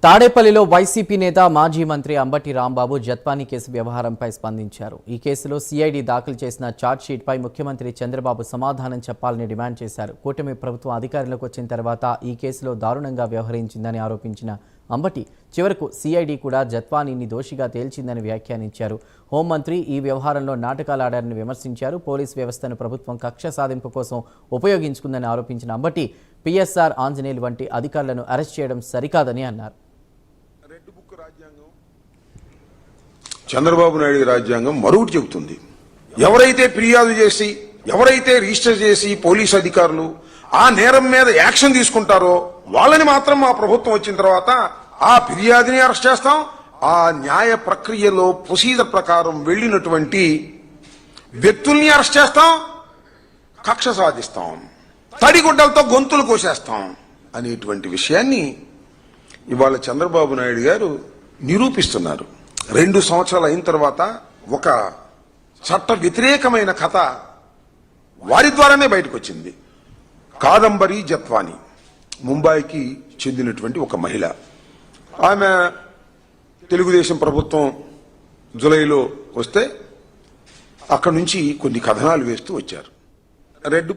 తాడేపల్లిలో వైసీపీ నేత మాజీ మంత్రి అంబటి రాంబాబు జత్వానీ కేసు వ్యవహారంపై స్పందించారు. ఈ కేసులో సిఐడి దాఖలు చేసిన ఛార్జ్షీట్పై ముఖ్యమంత్రి చంద్రబాబు సమాధానం చెప్పాలని డిమాండ్ చేశారు. కూటమి ప్రభుత్వం అధికారంలోకి వచ్చిన తర్వాత ఈ కేసులో దారుణంగా వ్యవహరించిందని ఆరోపించిన అంబటి చివరకు సిఐడి కూడా జత్వానీని దోషిగా తేల్చిందని వ్యాఖ్యానించారు. హోంమంత్రి ఈ వ్యవహారంలో నాటకాలాడారని విమర్శించారు. పోలీస్ వ్యవస్థను ప్రభుత్వం కక్ష సాధింపు కోసం ఉపయోగించుకుందని ఆరోపించిన అంబటి పిఎస్ఆర్ ఆంజనేయులు వంటి అధికారులను అరెస్ట్ చేయడం సరికాదని అన్నారు. చంద్రబాబు నాయుడు రాజ్యాంగం మరొకటి చెబుతుంది. ఎవరైతే ఫిర్యాదు చేసి ఎవరైతే రిజిస్టర్ చేసి పోలీసు అధికారులు ఆ నేరం మీద యాక్షన్ తీసుకుంటారో వాళ్ళని మాత్రం మా ప్రభుత్వం వచ్చిన తర్వాత ఆ ఫిర్యాదుని అరెస్ట్ చేస్తాం. ఆ న్యాయ ప్రక్రియలో ప్రొసీజర్ ప్రకారం వెళ్లినటువంటి వ్యక్తుల్ని అరెస్ట్ చేస్తాం, కక్ష సాధిస్తాం, తడిగుడ్డలతో గొంతులు కోసేస్తాం అనేటువంటి విషయాన్ని ఇవాళ చంద్రబాబు నాయుడు గారు నిరూపిస్తున్నారు. 2 సంవత్సరాలు అయిన తర్వాత ఒక చట్ట వ్యతిరేకమైన కథ వారి ద్వారానే బయటకు వచ్చింది. కాదంబరి జత్వానీ ముంబైకి చెందినటువంటి ఒక మహిళ. ఆమె తెలుగుదేశం ప్రభుత్వం జూలైలో వస్తే అక్కడి నుంచి కొన్ని కథనాలు వేస్తూ వచ్చారు. రెడ్